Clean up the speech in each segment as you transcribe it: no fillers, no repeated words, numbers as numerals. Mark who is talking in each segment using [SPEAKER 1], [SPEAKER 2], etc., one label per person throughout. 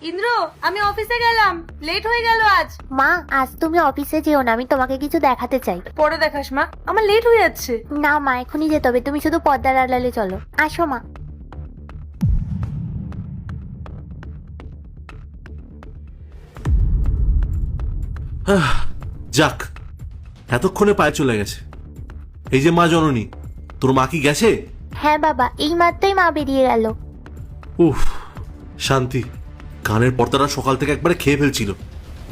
[SPEAKER 1] ইন্দ্র, আমি অফিসে গেলাম, লেট হয়ে গেল আজ।
[SPEAKER 2] মা, আজ তুমি অফিসে যেও না, আমি তোমাকে কিছু দেখাতে চাই।
[SPEAKER 1] পরে দেখাস মা, আমার লেট হয়ে যাচ্ছে।
[SPEAKER 2] না মা, এখনই যেতে হবে, তুমি শুধু পর্দার আড়ালে চলো। আসো মা।
[SPEAKER 3] যাক, এতক্ষণে পায়ে চলে গেছে। এই যে মা জননী, তোর মা কি গেছে?
[SPEAKER 2] হ্যাঁ বাবা, এই মাত্রই মা বেরিয়ে গেল।
[SPEAKER 3] উফ, শান্তি। কানের পর্দাটা সকাল থেকে একবারে খেয়ে ফেলছিল।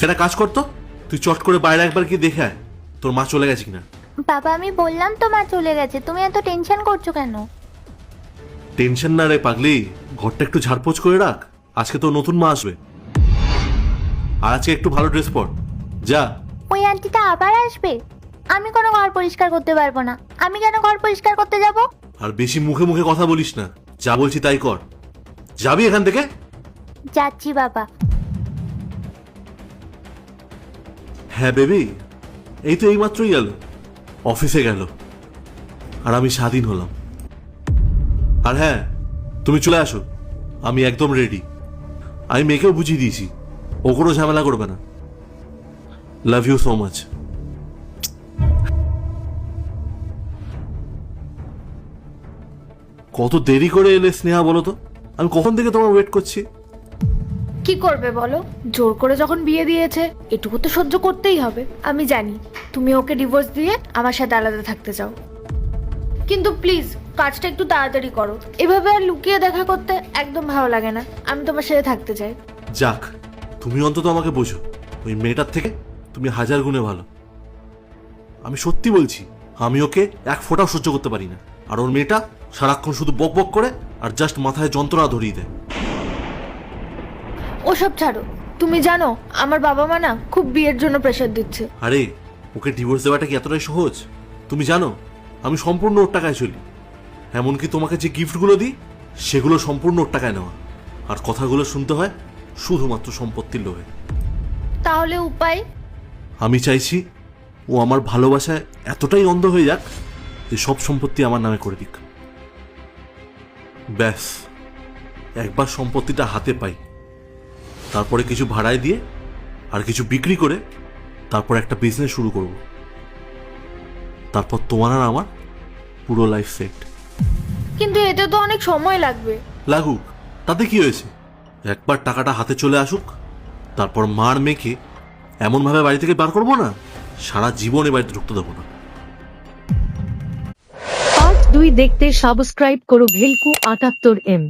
[SPEAKER 3] সেটা কাজ করতো, তুই চট করে বাইরে একবার গিয়ে দেখে আয় তোর মা চলে গেছে কিনা।
[SPEAKER 2] বাবা, আমি বললাম তো মা চলে গেছে, তুমি এত টেনশন করছো কেন?
[SPEAKER 3] টেনশন না রে পাগলি, ঘরটা একটু ঝাড়পোছ করে রাখ, আজকে তো নতুন মা আসবে। আর আজকে একটু ভালো ড্রেস পর, যা।
[SPEAKER 2] ওই আন্টিটা আবার আসবে? আমি কোনো ঘর পরিষ্কার করতে পারবো না। আমি কেন ঘর পরিষ্কার করতে যাব?
[SPEAKER 3] আর বেশি মুখে মুখে কথা বলিস না, যা বলছি তাই কর। যাবি এখান থেকে?
[SPEAKER 2] যাচ্ছি বাবা।
[SPEAKER 3] হ্যাঁ বেবি, এই তো এইমাত্রই গেল, অফিসে গেল, আর আমি স্বাধীন হলাম। আর হ্যাঁ, তুমি চলে আসো, আমি একদম রেডি। আমি মেয়েকেও বুঝিয়ে দিয়েছি, ও কোনো ঝামেলা করবে না। Love you so much. কত দেরি করে এলে স্নেহা, বলো তো? আমি কখন থেকে তোমার ওয়েট করছি।
[SPEAKER 1] কি করবে বলো, জোর করে যখন বিয়ে দিয়েছে এটুকু তো সহ্য করতেই হবে। আমি জানি তুমি ওকে ডিভোর্স দিয়ে আমার সাথে আলাদা থাকতে চাও, কিন্তু প্লিজ কাজটা একটু তাড়াতাড়ি করো। এভাবে আর লুকিয়ে দেখা করতে একদম ভালো লাগে না। আমি তোমার সাথে থাকতে চাই।
[SPEAKER 3] যাক, তুমি অন্তত আমাকে বোঝো। ওই মেয়েটার থেকে তুমি হাজার গুণে ভালো। আমি সত্যি বলছি, আমি ওকে এক ফোঁটাও সহ্য করতে পারি না। আর ওর মেয়েটা সারাক্ষণ শুধু বক বক করে আর জাস্ট মাথায় যন্ত্রণা ধরিয়ে দেয়।
[SPEAKER 1] ওসব ছাড়ো, তুমি জানো আমার বাবা মা না খুব বিয়ের জন্য প্রেশার দিচ্ছে।
[SPEAKER 3] আরে, ওকে ডিভোর্স দেওয়াটা কি এতটাই সহজ? তুমি জানো আমি সম্পূর্ণ ওর টাকায় চলি। এমনকি তোমাকে যে গিফটগুলো দিই সেগুলো সম্পূর্ণ ওর টাকায় নেওয়া। আর কথাগুলো শুনতে হয় শুধুমাত্র সম্পত্তির লোভে।
[SPEAKER 1] তাহলে উপায়?
[SPEAKER 3] আমি চাইছি ও আমার ভালোবাসায় এতটাই অন্ধ হয়ে যাক যে সব সম্পত্তি আমার নামে করে দিক। ব্যাস, একবার সম্পত্তিটা হাতে পাই, তারপরে কিছু ভাড়ায় দিয়ে আর কিছু বিক্রি করে তারপর একটা বিজনেস শুরু করব। তারপর তোমার আর আমার পুরো লাইফ সেট।
[SPEAKER 1] কিন্তু এতে তো অনেক সময় লাগবে।
[SPEAKER 3] লাগুক, তাতে কি হয়েছে? একবার টাকাটা হাতে চলে আসুক, তারপর মার মেয়েকে এমনভাবে বাড়ি থেকে বার করবো না, সারা জীবন এ বাড়িতে ঢুকতে দেবো না।
[SPEAKER 4] পার্ট 2 দেখতে সাবস্ক্রাইব করো ভেলকু 78M।